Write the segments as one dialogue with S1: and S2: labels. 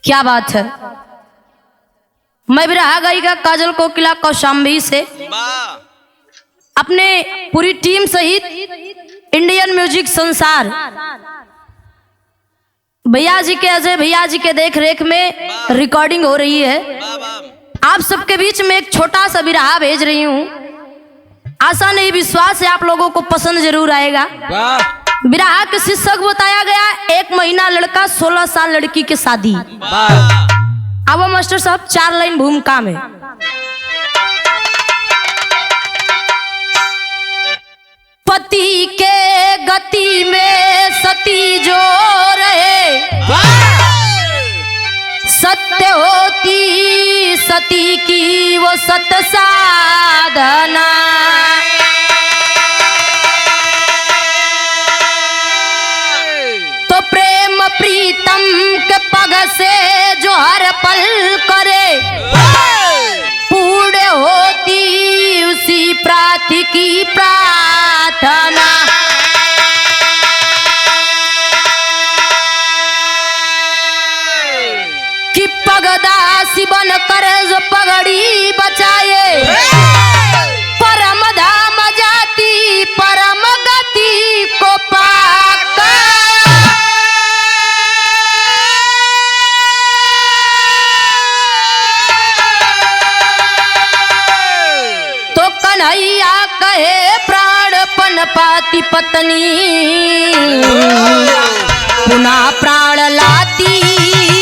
S1: क्या बात है। मैं बिरहा गायिका काजल कोकिला कौशाम्बी से अपने पूरी टीम सहित इंडियन म्यूजिक संसार भैया जी के अजय भैया जी के देख रेख में रिकॉर्डिंग हो रही है। आप सबके बीच में एक छोटा सा बिरहा भेज रही हूँ। आशा नहीं विश्वास है आप लोगों को पसंद जरूर आएगा। बिरहा के शीर्षक बताया गया 1 महीना लड़का 16 साल लड़की के शादी। अब मास्टर साहब 4 लाइन भूमिका में। पति के गति में सती जो रहे, सत्य होती सती की वो सत साधना। तो प्रेम प्रीतम के पग से जो हर पल करे, पूर्ण होती उसी प्राति की प्रार्थना। कि पगदासी बन कर जो पगड़ी बचाए, परम धाम जाती परम गति को पाकर। तो कन्हैया कहे प्राणपन पाती पत्नी, पुनः प्राण लाती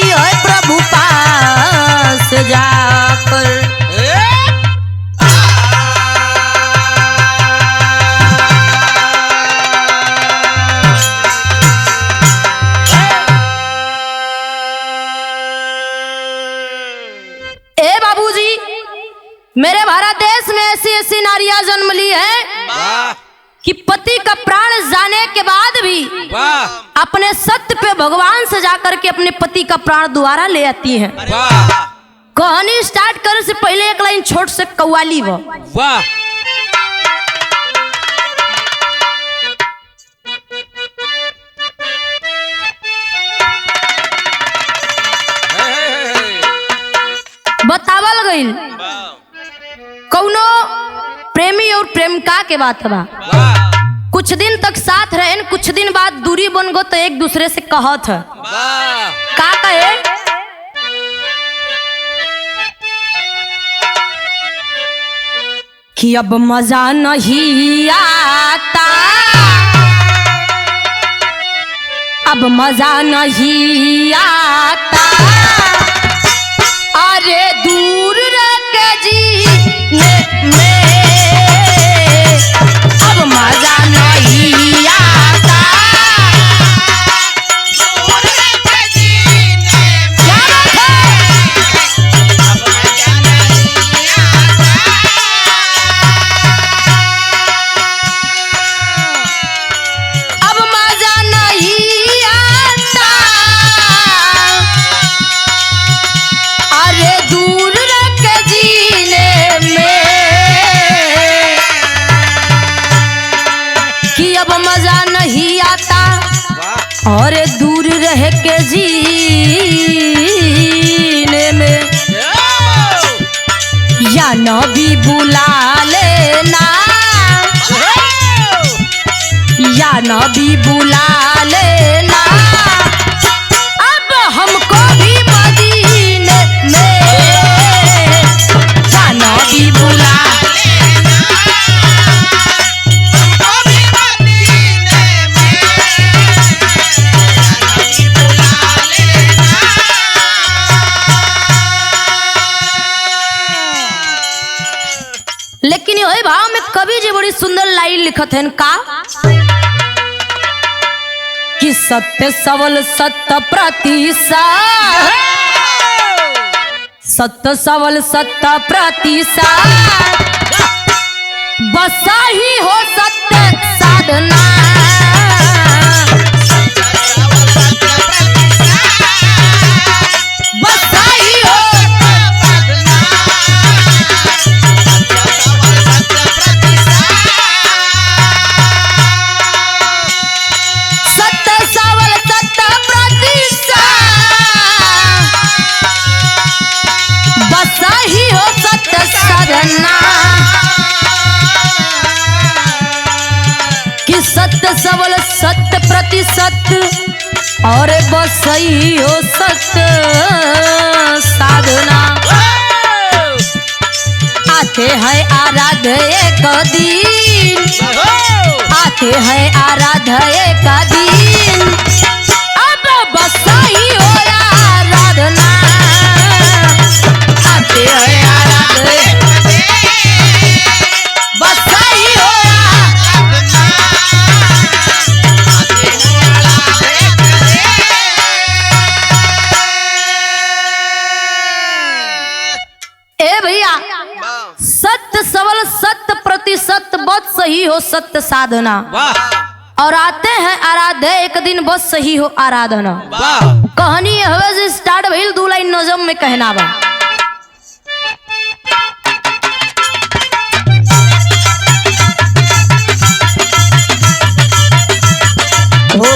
S1: है प्रभु पास जाकर। ए बाबूजी, मेरे भारत देश में ऐसी ऐसी नारियां जन्म ली है कि पति का प्राण जाने के बाद भी अपने सत्य पे भगवान से जाकर के अपने पति का प्राण दोबारा ले आती हैं। कहानी स्टार्ट करने से पहले एक लाइन छोट से कव्वाली वो। वाह। बतावल गईल कौनो प्रेमी और प्रेमिका के बात बा। कुछ दिन तक साथ रहे, कुछ दिन बाद दूरी बन गो तो एक दूसरे से कहत है। का कहे? कि अब मजा नहीं आता, अब मजा नहीं आता, अरे दूर रह के जीने में अब मजा नहीं आता। दूर रह के जीने में अब मजा नहीं आता। अब मजा नहीं आता, अरे दूर रह के जीने में कि अब मजा नहीं आता, और दूर रह के जीने में। या नबी बुला लेना, या नबी बुला लेना, अब हमको भी मदीने में। या नबी बुला लेना, हमको भी मदीने में। या नबी बुला लेना। लेकिन ये भाव में कवि जी बड़ी सुंदर लाइन लिखत हैं। का कि सत्य सबल सत्य प्रतिशत, सत्य सबल सत्य प्रतिशत, बसा ही हो सत्य साधना। बसा ही हो सत्य सबल सत्य प्रतिशत, प्रतिशत और बसई हो सत साधना। आते हैं आराध्य एक दिन, आते हैं आराध्य एक दिन, अब बसई हो आराधना। आते हैं आराध्य एक दिन, बसई हो आराधना। ए भैया सत्य सबल सत्य प्रतिशत बहुत सही हो सत्य साधना। और आते हैं आराध्य एक दिन बस सही हो आराधना। कहानी हवे से स्टार्ट भइल, 2 लाइन नजम में कहना बा। हो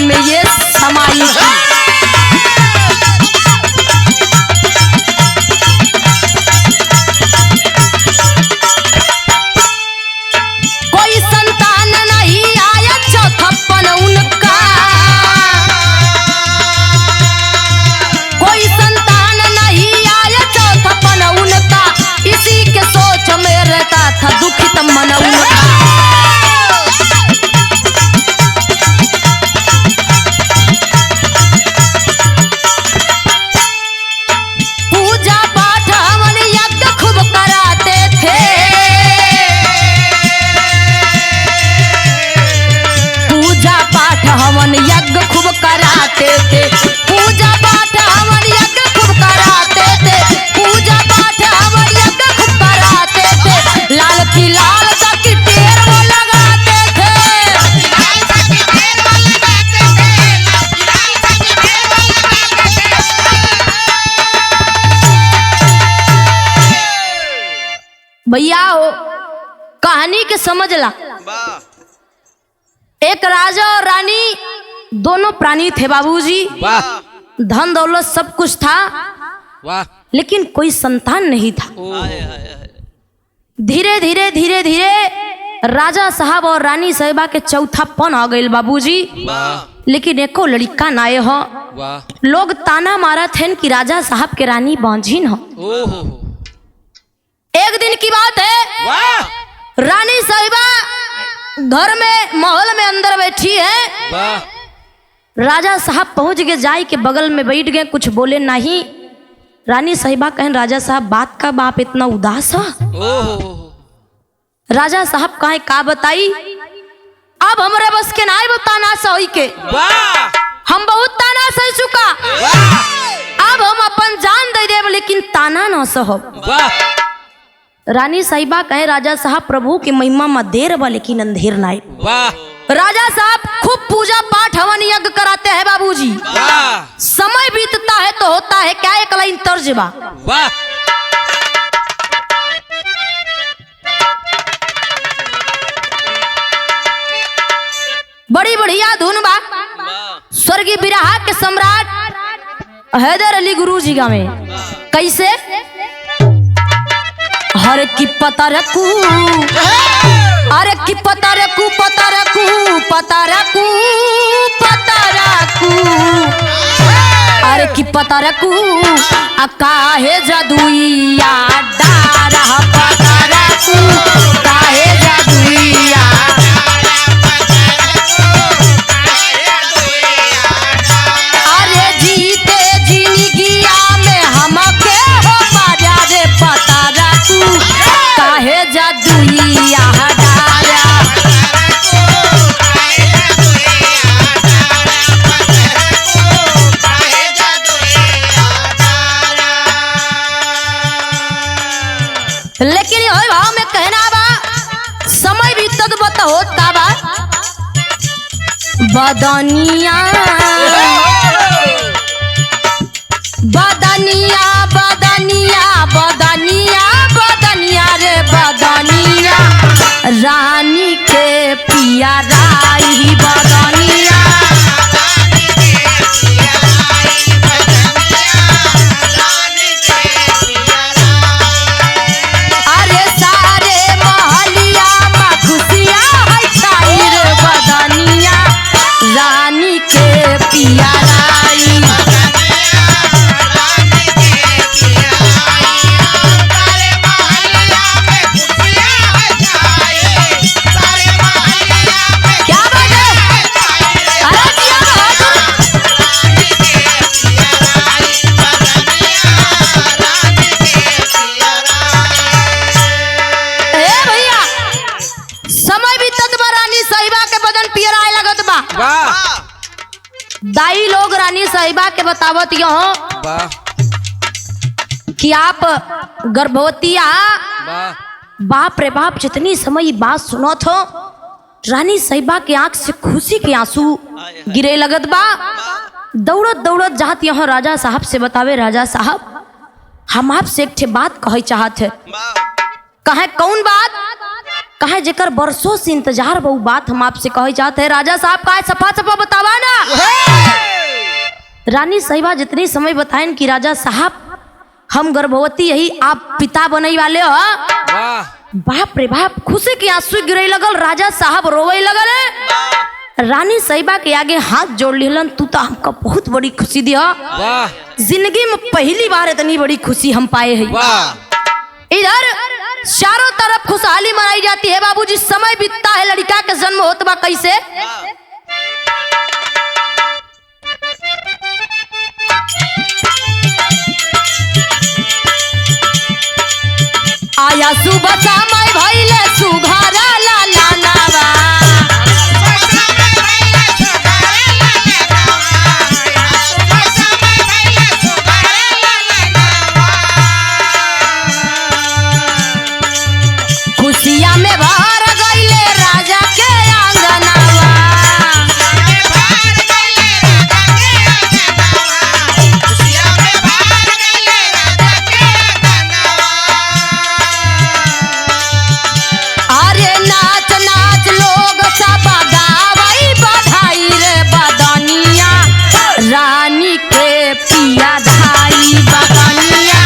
S1: में ये समाई कोई संतान नहीं आया चौथप्पन उनका, कोई संतान नहीं आया चौथप्पन उनका, इसी के सोच में रहता था दुखित मन उनका। हवन यज्ञ खूब कराते थे, पूजा पाठ हवन यज्ञ खूब कराते थे, पूजा पाठ हवन यज्ञ खूब कराते थे, लाल की लाल की टेर वो लगाते थे। भैया हो कहानी के समझ ला। एक राजा और रानी दोनों प्राणी थे बाबूजी, धन दौलत सब कुछ था, लेकिन कोई संतान नहीं था। धीरे धीरे धीरे धीरे राजा साहब और रानी साहिबा के चौथापन आ गए बाबूजी, लेकिन एको लड़का ना आए हो। लोग ताना मारा थे कि राजा साहब के रानी बांझिन हो। एक दिन की बात है, रानी साहिबा घर में महल में अंदर बैठी है। राजा साहब पहुंच गए, जाई के बगल में बैठ गए, कुछ बोले नहीं। रानी साहिबा कहें राजा साहब बात का बाप इतना उदास है। राजा साहब कहे का बताई, अब हमारे बस के नाई बताना सही के, हम बहुत ताना सह चुका, अब हम अपन जान दे देव लेकिन ताना ना सहो। रानी साहिबा कहे राजा साहब प्रभु की महिमा में देर बा लेकिन अंधेर ना। राजा साहब खूब पूजा पाठ हवन यज्ञ कराते हैं बाबूजी। समय बीतता है तो होता है क्या, एक लाइन तर्ज बा। बड़ी बढ़िया धुन बा। स्वर्गीय बिरहा के सम्राट हैदर अली गुरुजी गा में कैसे हर की पता रखू, अरे की पता रखू पता रखू पता रखू पता रखू, अरे की पता रखू काहे जादुइया डारा पता रखू, काहे जादुइया अरे जीते जिंदगिया में हमके हो बाजा रे पता होत का बा बदनिया बदनिया बदनिया बदनिया बदनिया रे बदनिया रानी के पिया राई बदनिया अरे सारे महलिया में खुशियाँ है छाई रे बदनिया रानी के पिया राई दाई लोग रानी साहिबा के बतावत यहाँ कि आप गर्भवती बाप रे बाप जितनी समय बात सुनत हो रानी साहिबा के आंख से खुशी के आंसू गिरे लगत बा। दौड़त दौड़त जात यहाँ राजा साहब से बतावे राजा साहब हम आपसे एक बात कहे चाहत है। कहे कौन बात कहे जेकर बरसों से इंतजार बहु बात हम आपसे कहे चाहते हैं। राजा साहब का सफा सफा बतावा ना। रानी साहिबा जितनी समय बताएं कि राजा साहब हम गर्भवती यही आप पिता बने वाले हो। बाप रे बाप खुशी के आंसू गिरे लगल राजा साहब रोवे लगल। रानी साहिबा के आगे हाथ जोड़ लिहलन तू तो हमको बहुत बड़ी खुशी दिया जिंदगी में पहली बार इतनी बड़ी खुशी हम पाए हैं। इधर चारों तरफ खुशहाली मनाई जाती है बाबूजी। समय बीतता है लड़का का जन्म होता बा कैसे आया सुबह समय भइले सुघरा लाला नावा खुशिया में भर गईले राजा के आंगनवा अरे नाच नाच लोग सब गावई बधाई रे बदनिया रानी के पिया धाई बदनिया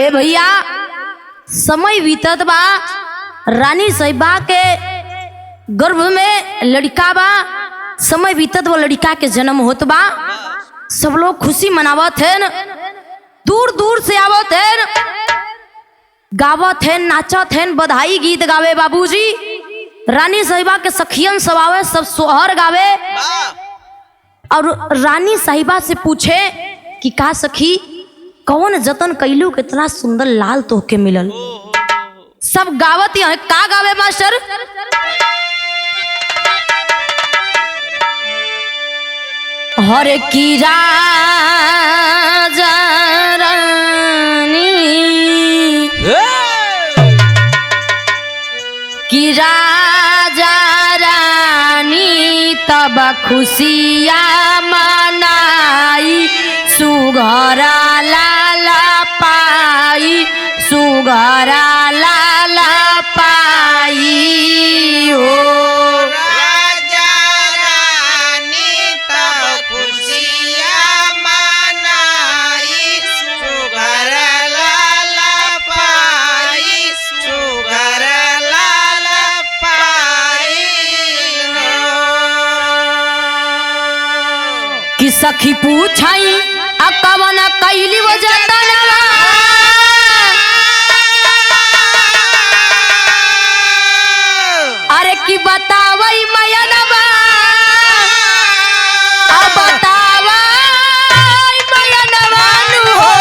S1: ए भैया समय बीतत बा रानी साहिबा के गर्भ में लड़का बा। समय बीतत वो लड़का के जन्म होत बा। सब लोग खुशी मनावत हैं दूर दूर से आवत हैं गावत हैं नाचत हैं बधाई गीत गावे बाबूजी। रानी साहिबा के सखियन सब आवे सब सोहर गावे और रानी साहिबा से पूछे कि का सखी कौन जतन कैलू कितना सुंदर लाल तोहके मिलल। सब गावत है का गावे मास्टर हरे की राजा रानी की राजा रानी तब खुशियाँ मनाई सुघरा लाला पाई सुघरा लाला पाई हो
S2: राजा रानी तब खुशियाँ मनाई सुघर लाला पाई सुघर लाला पाई
S1: कि सखी पूछाई अकवन कैली वो जतनवा अरे की बतावई मयनवा अब बतावई मयनवा नु हो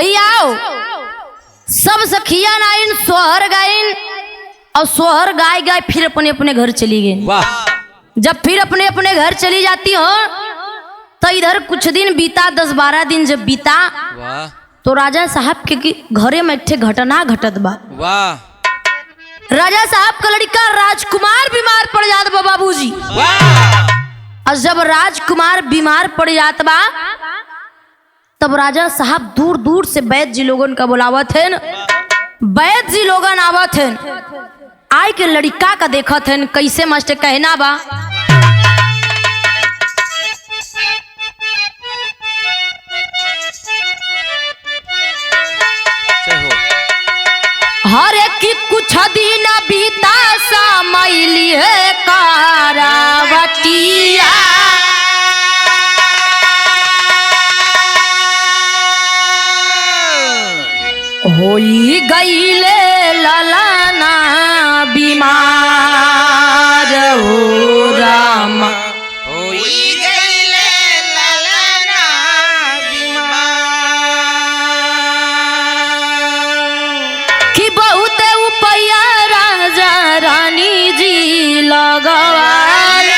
S1: भैया सब सखिया नाइन सोहर गाइन और सोहर गाय गाय फिर अपने अपने घर चली गई।
S3: वाह
S1: जब फिर अपने अपने घर चली जाती हो तो इधर कुछ दिन बीता, 10-12 दिन जब बीता
S3: वाह
S1: तो राजा साहब के घरे में एक घटना घटत बा।
S3: वाह
S1: राजा साहब का लड़का राजकुमार बीमार पड़ जात बा बाबूजी।
S3: वाह
S1: और जब राजकुमार बीमार पड़ जात बा तब राजा साहब दूर दूर से वैद्य जी लोगन का बुलावत है। वैद्य जी लोगन आवत है, आय के लड़का का देखत है कैसे मास्टर कहना बा। हर एक की कुछ दिन बीता समैली है कारावटिया। होई गईले ललना बीमार हो राम।
S2: होई गईले ललना बीमार।
S1: कि बहुत उपया राजा रानी जी लगवाए।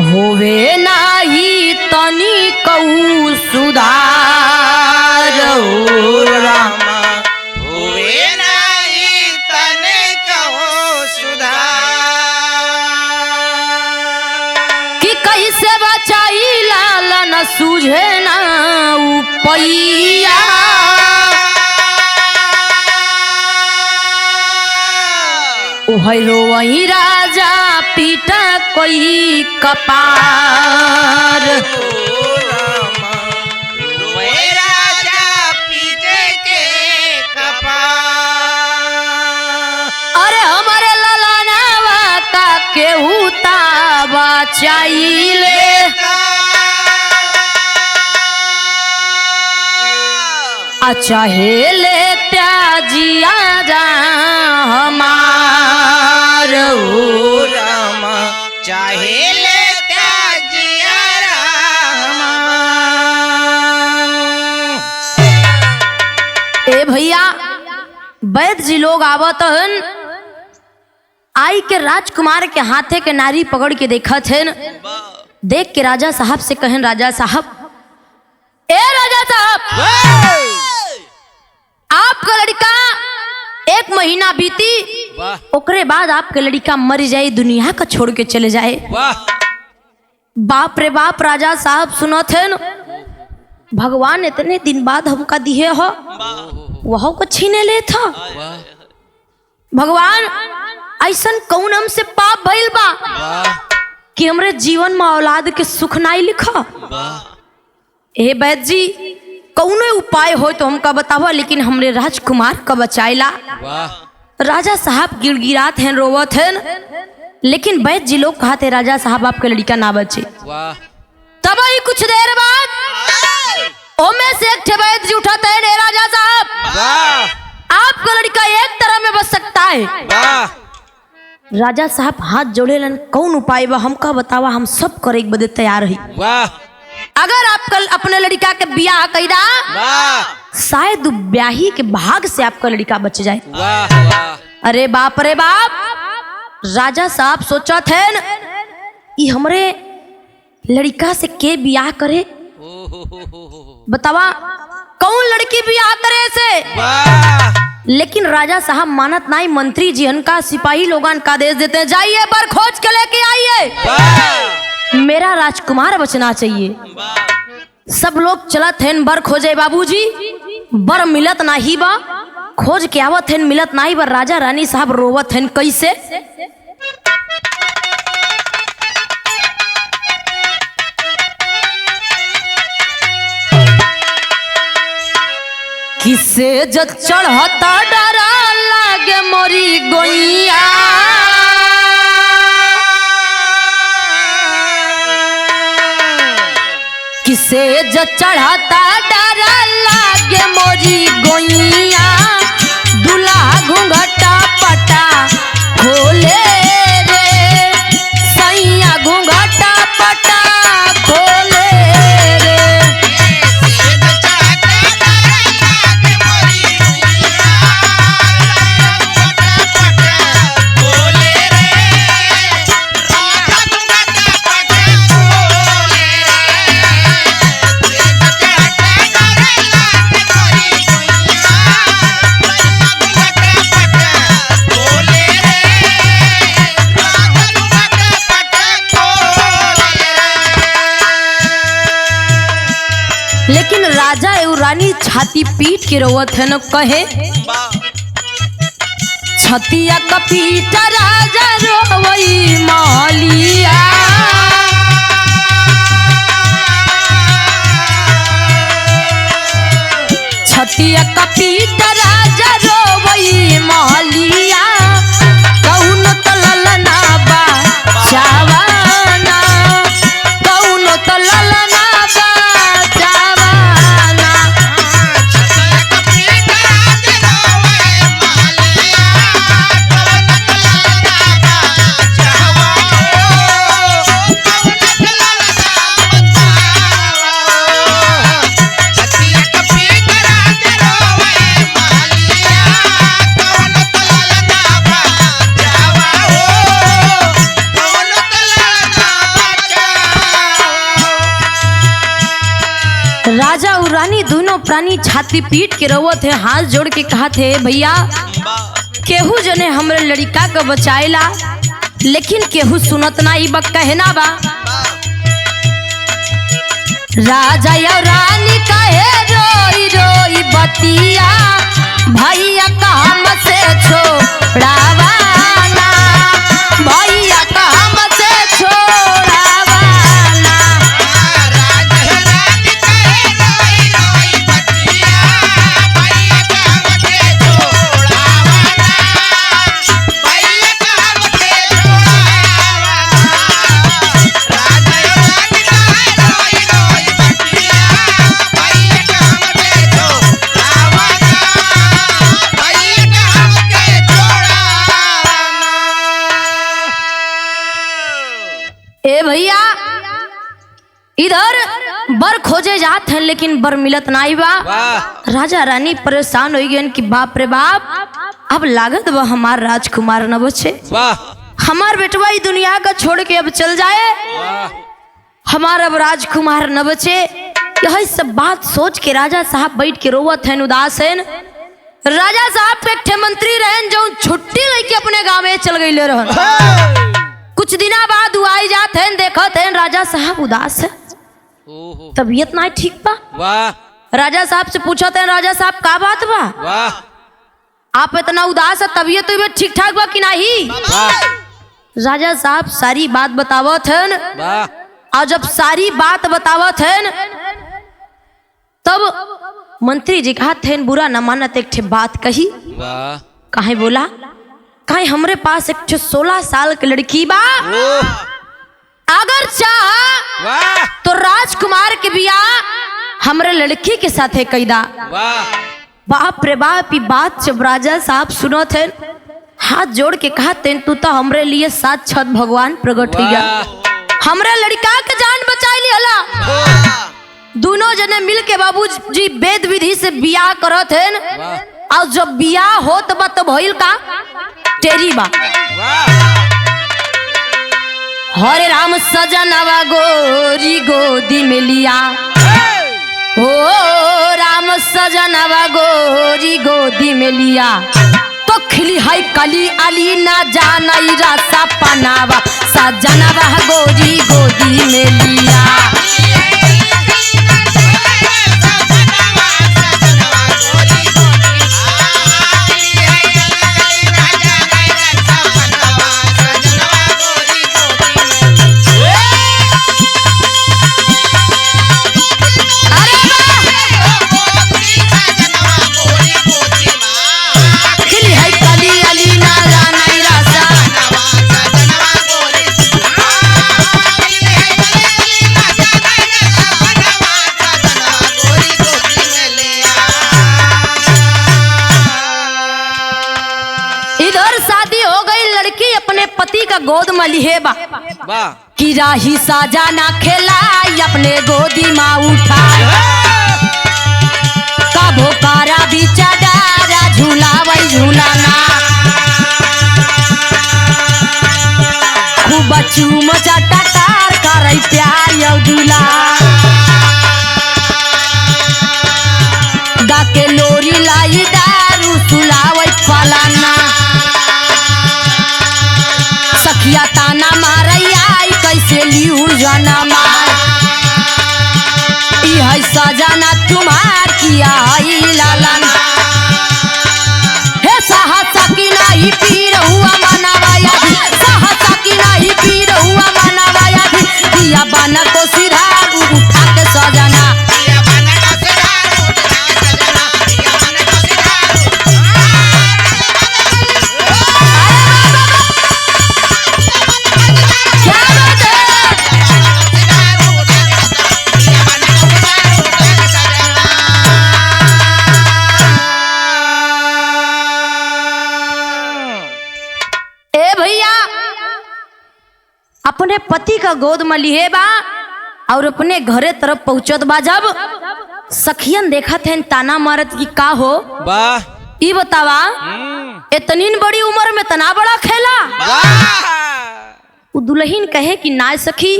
S1: होवे नाही तनी कहू सुधार हो राम।
S2: होवे नाही तने कहो सुधार।
S1: कि कैसे बचाई लाल न सूझे ना उपैया। ओहरो वही राजा पीटा कोई कपार।
S2: राजा पीटे के कपार।
S1: अरे हमारे ललनावा का केहू ता बचाइले। चाहे ले त्याजिया जा हमार हो
S2: राम। चाहे ले त्याजिया राम।
S1: ए भैया वैद्य जी लोग आवत हन, आई के राजकुमार के हाथे के नारी पकड़ के देखत हन। देख के राजा साहब से कहन, राजा साहब, ए राजा साहब, आपका लड़का 1 महीना बीती ओकरे बाद आपके लड़का मर जाए, दुनिया का छोड़ के चले जाए।
S3: वाह
S1: बाप रे बाप राजा साहब सुनत है, भगवान इतने दिन बाद हमका दिए हो, वह को छीने ले था। भगवान ऐसन कौन हमसे पाप भइल बा कि हमरे जीवन में औलाद के सुख नाई लिखा। ए वैद्य जी कौनो उपाय हो तो हमका बतावा, लेकिन हमरे राजकुमार का बचाइला। राजा साहब गिड़गिड़ात हैं, रोवत हैं, लेकिन वैद्य जी लोग कहते राजा साहब आपके लड़का ना बचे। तब ही कुछ देर बाद ओमे से एक वैद्य जी उठाते हैं, राजा साहब आपका लड़का एक तरह में बच सकता है। राजा साहब हाथ जोड़े लन, कौन उपाय बा हमका बतावा, हम सब करे एक बदे तैयार है। अगर आप कल अपने लड़का के ब्याह कैदा, शायद ब्याही के भाग से आपका लड़का बच जाए। अरे बाप रे बाप, राजा साहब सोचा थे ये हमरे लड़का से के ब्याह करे, बतावा कौन लड़की ब्याह करे से। लेकिन राजा साहब मानत नहीं, मंत्री जी का सिपाही लोगन का आदेश देते हैं, जाइए बर खोज के लेके आइए, मेरा राजकुमार बचना चाहिए। सब लोग चलत हैं बर खोजे, बाबूजी बर मिलत नाही बा, खोज के आवत हैं मिलत नाही बा। राजा रानी साहब रोवत हैं, कैसे किसे जब चढ़ता डरा लागे मोरी गोइया। किसे जो चढ़ता डरा लागे मोरी गोइया। दूल्हा घूंघटा पटा खोले रे, सैया घूंघटा पटा खोले रे। लेकिन राजा एवं रानी छाती पीट के रोवत है न कहे छतिया कपीट राजा रोवई मालिया छतिया कपीट राजा रोवई मालिया कौन तललना बा चावाना कौन तललना बा चावाना राजा और रानी दोनों प्राणी छाती पीट के रोवत है, हाथ जोड़ के कहा थे भैया केहू जने हमरे लड़का को बचाएला लेकिन केहू सुनत ना ई बक कहना बा राजा या रानी कहे रोई रोई बतिया भैया काम से छोड़ावाना भैया काम से छोड़ावाना ए भैया इधर बर खोजे जात हैं लेकिन बर मिलत नाई बा राजा रानी परेशान हो गए कि बाप रे बाप अब लागत बा हमार राजकुमार न बचे हमार बेटवा ई दुनिया का छोड़ के अब चल जाए हमार अब राजकुमार न बचे यही सब बात सोच के राजा साहब बैठ के रोवत हैं उदास हैं राजा साहब एक मंत्री रहन जो छुट्टी लेके अपने गाँव में चल गई ले रहन कुछ दिना बाद आई जात हैं देखत हैं राजा साहब उदास है तबीयत ना ठीक बा राजा साहब से पूछत हैं राजा साहब का बात बा आप इतना उदास है तबीयत तो ठीक ठाक बा कि नहीं राजा साहब सारी बात बतावत हैं और जब सारी बात बतावत हैं तब मंत्री जी कहत हैं बुरा न मानत एक बात कही काहे बोला काहे हमरे पास एक 16 साल की लड़की बा अगर चाह तो राजकुमार के बियाह हमरे लड़की के साथ है कैदा बाप रे बाप की बात जब राजा साहब सुनो थे हाथ जोड़ के कहते तू तो हमरे लिए साक्षात भगवान प्रकट हो गया हमरे लड़का के जान बचाई लिया दोनों जने मिल के बाबूजी वेद विधि से बियाह करत हैं और जब बियाह होत बा तो भइल का तेरी बा हरे राम सजनवा गोरी गोदी में लिया ओ राम सजनवा गोरी गोदी में लिया तो खिली है कली अली ना जानई रासा पनावा सजनवा गोरी गोदी में लिया गोद में लिहे बा कि राही साजा ना खेलाई अपने गोदी माँ उठाए कबो कारा बिचा डारा झूलावई झूलाना खूब चूम चटकार करई प्यार यौ दूला गा के लोरी लाई दारू सुलावई फलाना सखिया ताना मारई आई कैसे लियू जाना मार ई है सजना तुम्हार किया ही लालन हे सहसा की नहीं पीर हुआ मनावाया सहसा की नहीं पीर हुआ मनावाया किया बना को सीधा उठा के सजना अपने पति का गोद में लिए बा और अपने घरे तरफ पहुंचत बा जब सखियन देखा थे ताना मारत की का हो
S3: वाह
S1: ई बतावा इतनी बड़ी उम्र में तना बड़ा खेला वो दुल्हन कहे कि ना सखी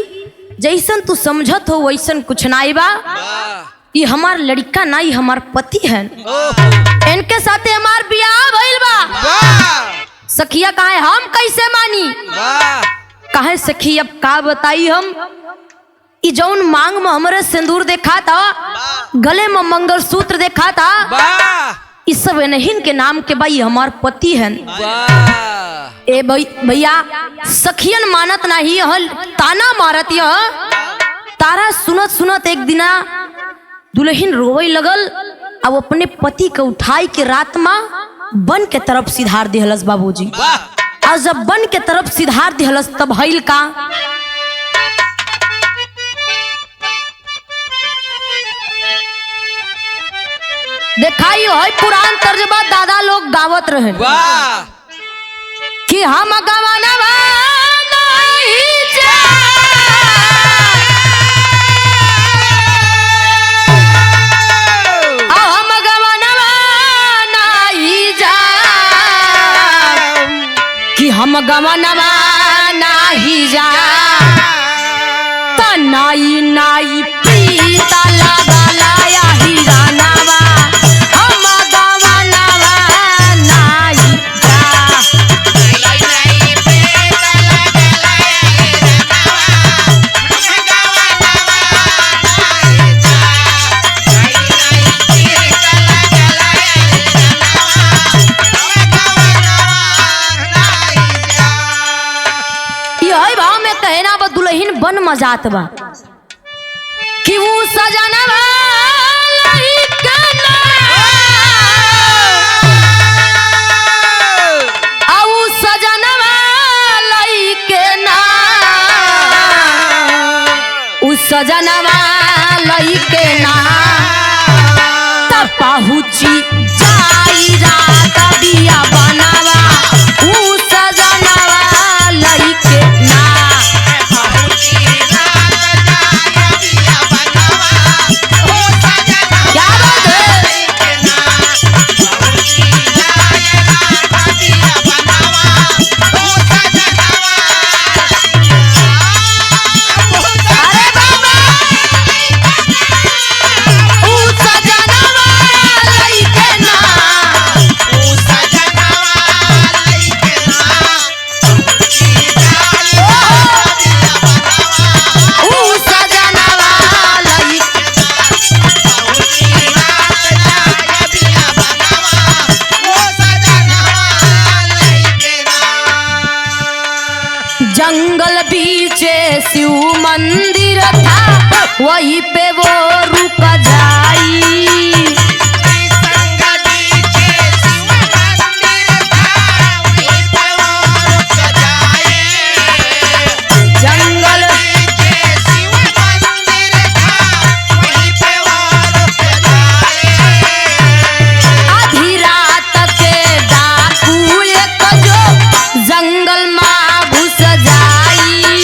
S1: जैसन तू समझत हो वैसन कुछ नाई बा ये हमार लड़का ना ये हमार पति है इनके साथे हमार बियाह भइल बा सखिया कहे हम कैसे मानी कहे सखी अब का बताई हम ई जौन मांग में हमरे सिंदूर देखा था गले में मंगलसूत्र देखा था इस सब इन्हीं के नाम के भाई हमार पति हैं ए भैया सखियन मानत नहीं हल ताना मारत यह तारा सुनत सुनत एक दिना दुल्हन रोवे लगल अब अपने पति के उठाई के रात में बन के तरफ सिधार दिहलस बाबूजी और जब बन के तरफ सिधार दिहलस तब हईल का देखाई है पुरान तर्जबा दादा लोग गावत रहे कि हम गवाना नहीं जा हम गवाना नहीं जा कि हम गवाना नहीं जा नाई नाई पीता लगा लाया हिरानावा हम गवानावा नाई जा यही भाव में कहना बा दुल्हन बन मजात बा कि वो सजनवा लइकना औ सजनवा लइकना उ सजनवा लइकना तब पहुंची जाई रात दिया बनावा उ सजनवा लइकना जंगल बीचे शिव मंदिर था वहीं पे वो रुक जाई जंगल आधी रात के डाकू एक जो जंगल में घुस जाई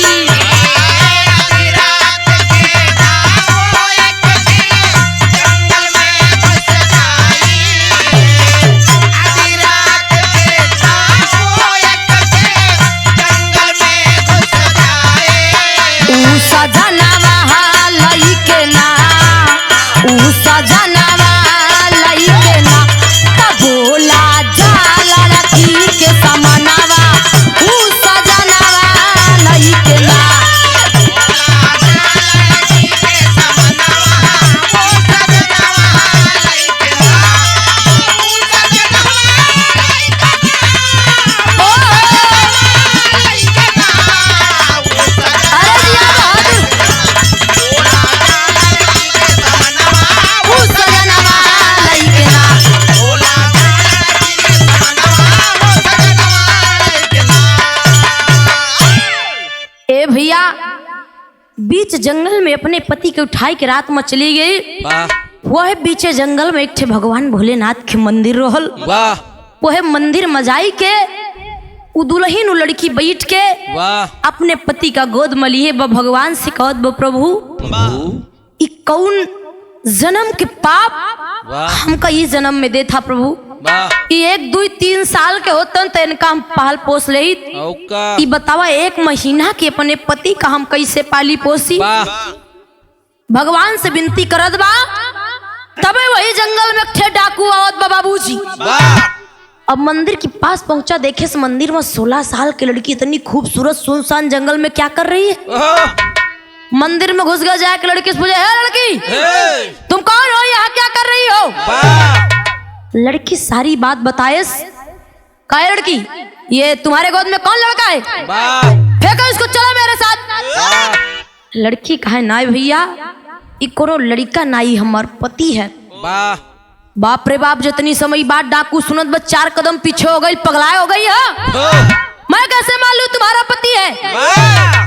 S1: बीच जंगल में अपने पति के उठाई के रात में चली गई।
S3: वाह
S1: वह बीचे जंगल में एक ठे भगवान भोलेनाथ के मंदिर रहल।
S3: वाह
S1: वह मंदिर में जाई के उ दुल्हन उ लड़की बैठ के
S3: वाह
S1: अपने पति का गोद में लिए भगवान से कहत बा प्रभु ई कौन जन्म के पाप
S3: वाह
S1: हमका ये जन्म में दे था प्रभु।
S3: वाह
S1: ये 1 2 3 साल के होतन तो इनका हम पाल पोस ले।
S3: औका
S1: ई बतावा 1 महीना के अपने पति का हम कैसे पाली पोसी।
S3: वाह
S1: भगवान से विनती करत बा तबे वही जंगल में एक ठे डाकू आवत बा बाबूजी।
S3: वाह
S1: अब मंदिर के पास पहुंचा, देखे इस मंदिर में 16 साल की लड़की इतनी खूबसूरत सुनसान जंगल में क्या कर रही है।
S3: ओह
S1: मंदिर में घुस गया, जाके लड़की से पूछे, है लड़की
S3: हे
S1: तुम कौन हो, यहाँ क्या कर रही हो।
S3: वाह
S1: लड़की सारी बात बताए। कहे लड़की ये तुम्हारे गोद में कौन लड़का है,
S3: वाह
S1: फेंको इसको, चलो मेरे साथ।
S3: वाह
S1: लड़की कहे नाई भैया ई कोनो लड़का नाई हमार पति है।
S3: वाह
S1: बाप रे बाप, जितनी समय बात डाकू सुनत बस 4 कदम पीछे हो गई, पगलाए हो गई है। मैं कैसे मालूम तुम्हारा पति है।
S3: वाह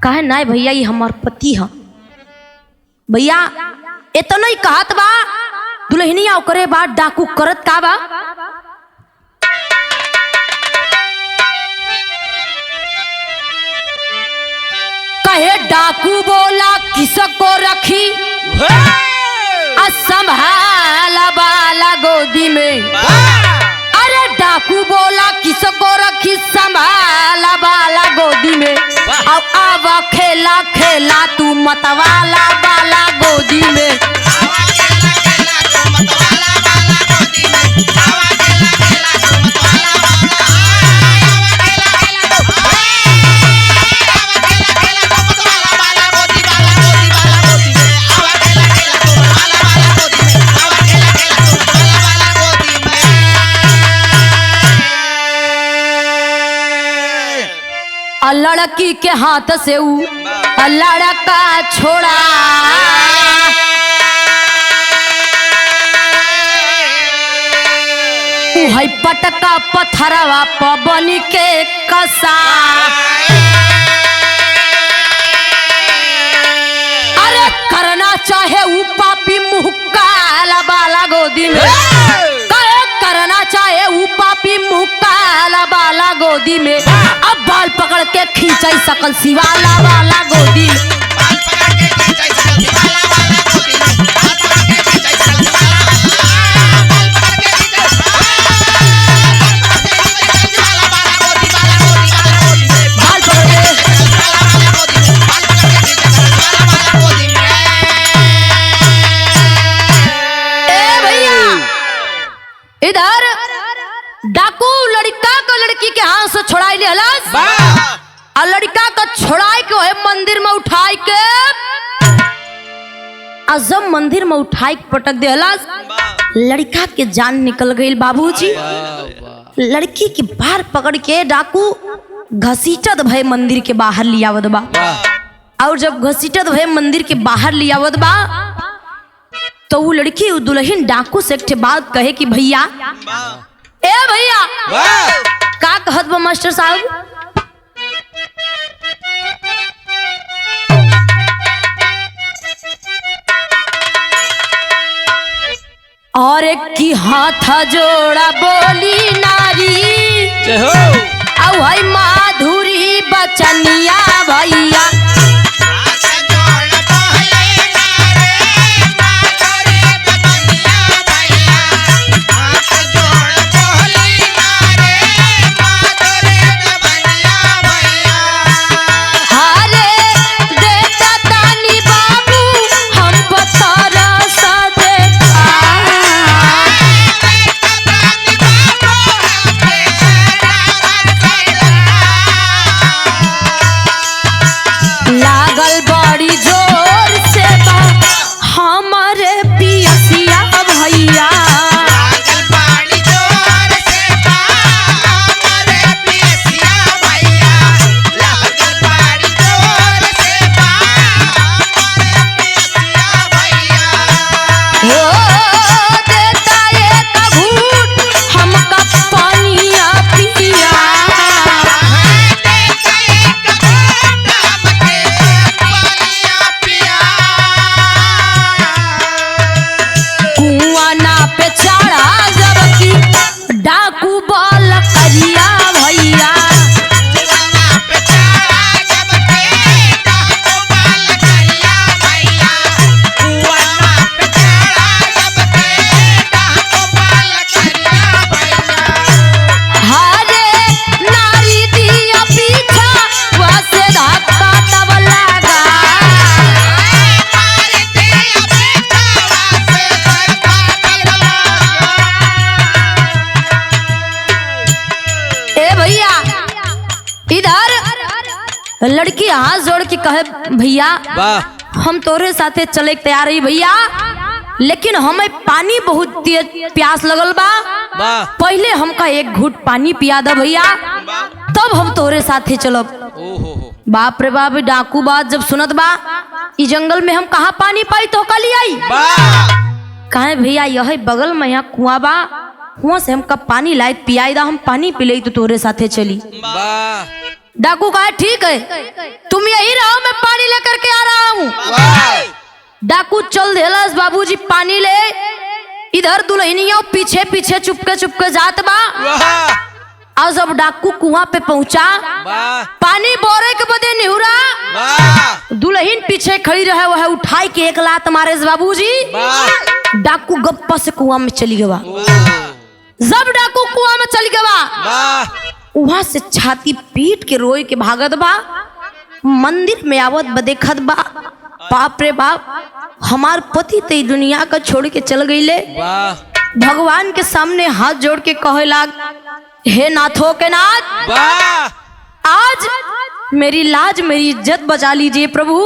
S1: कहे नाई भैया ये हमार पति है। भैया इतना ही कहत बा दुल्हनिया ओकरे बाद डाकू करत का बा। कहे डाकू बोला किसको रखी संभाला बाला गोदी में। अरे डाकू बोला किसको रखी संभाला बाला गोदी में। अब आवा खेला खेला तू मतवाला बाला गोदी में। लड़की के हाथ से ऊ लड़का छोड़ा, है पटका पत्थरवा पवन के कसा। अरे करना चाहे ऊ पापी मुँह काला बाला गोदी में। करना चाहे ऊ पापी मुँह काला बाला गोदी में। अब बाल पकड़ के खींचाई सकल शिवाला वाला गोदी में। इधर डाकू लड़का को लड़की के हाथ से छुड़ाई ले हलस और लड़का को छुड़ाई के है मंदिर में उठाई के जब मंदिर में उठाई के पटक दे हलस, लड़का के जान निकल गई बाबूजी। लड़की के बार पकड़ के डाकू घसीटत भय मंदिर के बाहर लियावत बा। और जब घसीटत भय मंदिर के बाहर लियावत बा तो वो लड़की वो दुल्हन डाकू से एक बात कहे कि भैया ए भैया का कहत बा मास्टर साहब। और एक की हाथ जोड़ा बोली नारी औ है माधुरी बचनिया भैया। कि कहे भैया
S3: वाह
S1: हम तोरे साथे चले के तैयार ही भैया, लेकिन हमें पानी बहुत तेज प्यास लगल बा,
S3: वाह
S1: पहले हमका एक घूट पानी पिया दे भैया, तब हम तोरे साथे चलब।
S3: ओहो
S1: बाप रे बाप, डाकू बात जब सुनत बा, इस जंगल में हम कहाँ पानी पाई तो कली आई। कहे भैया यही बगल में यहाँ कुआं बा, कुआं से हमका पानी लाए पियाई दा, हम पानी पी ले तो तोरे साथे चली।
S3: वाह
S1: डाकू कहा ठीक है तुम यही रहो, मैं पानी लेकर के आ रहा हूँ। डाकू चल देलस बाबूजी पानी ले, इधर दुल्हनिया पीछे पीछे चुपके चुपके जात बा। और जब डाकू कुआं पे पहुंचा, पानी बोरे के बदे निहुरा, दुल्हन पीछे खड़ी रहे, वह उठाई के एक लात मारे बाबूजी, डाकू गप्पा से कुआं में चली गवा। जब डाकू कुआं में चली गवा, वहां से छाती पीट के रोई के भागत बा, मंदिर में आवत बदेखत बा। बाप रे बाप, हमार पति ते दुनिया का छोड़ के चल गईले। भगवान के सामने हाथ जोड़ के कहे लाग, हे नाथों के नाथ, आज मेरी लाज मेरी इज्जत बचा लीजिए प्रभु,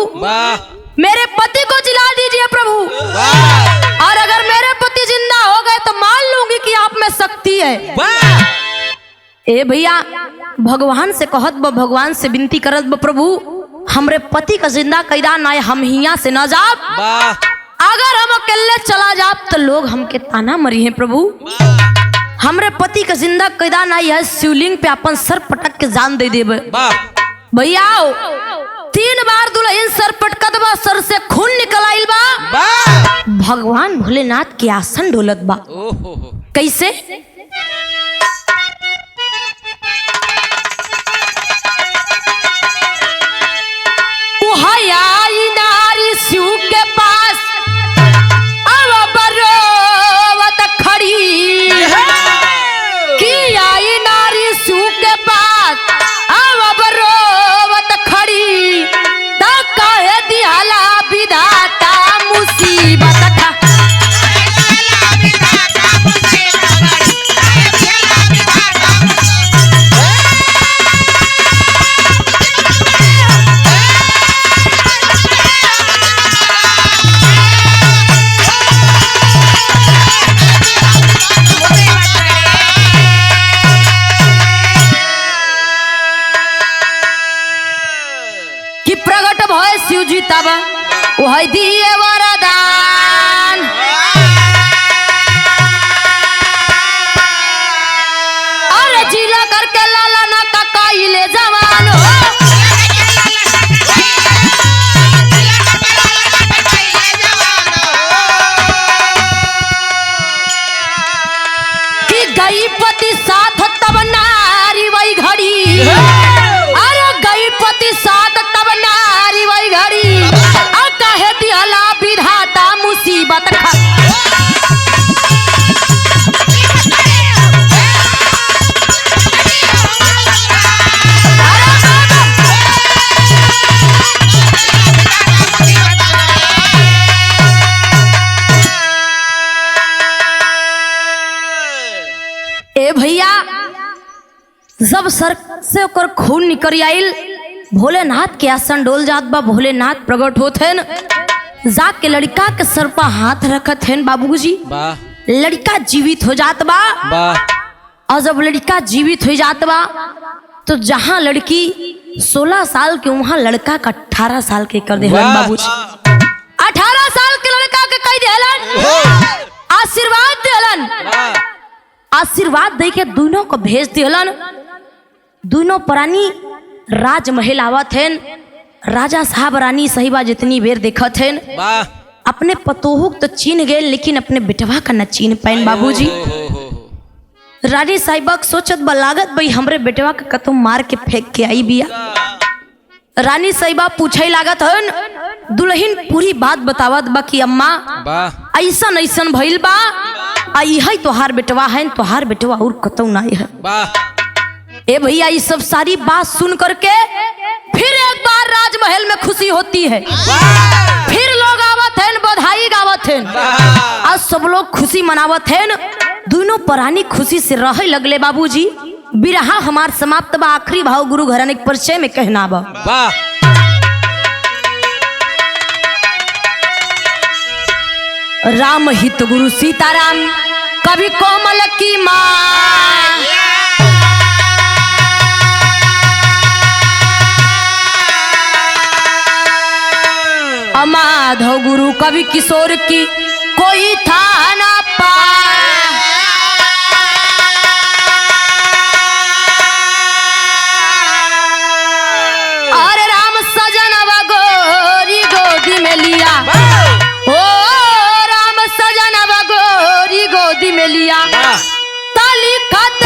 S1: मेरे पति को जिला दीजिए प्रभु, और अगर मेरे पति जिंदा हो गए तो मान लूंगी कि आप में शक्ति है। ए भैया भगवान से कहत बा, भगवान से विनती करत बा, प्रभु हमरे पति का जिंदा कैदा ना, हम हिया से न जाब, अगर हम अकेले चला जाब तो लोग हमके ताना मरी है प्रभु, हमरे पति का जिंदा कैदा ना, यह शिवलिंग पे अपन सर पटक के जान दे देबे। भैया 3 बार दुल्हन सर पटकत बा, सर से खून निकल आइल बा, भगवान भोलेनाथ के आसन ढोलत बा। कैसे? आई नारी शिव के पास, अब बरोवत खड़ी, कि आई नारी शिव के पास, अब बरोवत खड़ी, तो कहे दिहाला विधाता मुसीबत था। शिव जी तब वह दिए वरदान, अरे जिला करके लाला ना काकाइले जवान हो, कि गई पति साथ तब नारी वही घड़ी, अरे गई पति साथ तब नारी वही घड़ी, कहे दिहला विधाता मुसीबत खा। ए भैया जब सर से ओकर खून निकल आइल, भोलेनाथ के आसन डोल जात बा, भोलेनाथ प्रकट होते न, जाके लड़का के सर पर हाथ रखत हैं बाबूजी, लड़का जीवित हो जात बा। और जब लड़का जीवित हो जात बा, तो जहाँ लड़की 16 साल के, वहाँ लड़का का 18 साल के कर देहलन बाबूजी। 18 साल के लड़का के कह देहलन, आशीर्वाद देहलन, आशीर्वाद दे के दोनों को भेज देहलन। दोनों प्राणी राजमहल आवत हैं, राजा साहब रानी साहिबा जितनी बेर देखत हैं, अपने पतोहुक तो चीन गए, लेकिन अपने बेटवा का न चीन पाइन बाबूजी। रानी साहिबा सोचत बा, लागत भाई हमरे बेटवा का कतो मार के फेंक के आई बिया। रानी साहिबा पूछे लागत हन, दुल्हन पूरी बात बतावत बा कि अम्मा ऐसन ऐसन भइल बा, आई है तोहार बेटवा है, तोहार बेटवा और कतो नहीं है। ए भैया ये सब सारी बात सुन करके फिर एक बार राजमहल में खुशी होती है, फिर लोग आवत हैं, बधाई गावत हैं, आज सब लोग खुशी मनावत हैं। दोनों प्राणी खुशी से रहे लगले बाबूजी। बिरहा हमार समाप्त बा, आखिरी भाव गुरु घराने के परिचय में कहना बा। राम हित गुरु सीताराम कभी कोमल की माँ माधव गुरु कवि किशोर की कोई था ना पा अरे राम सजन गोरी गोदी में लिया ओ राम सजन गोरी गोदी में लिया ताली खत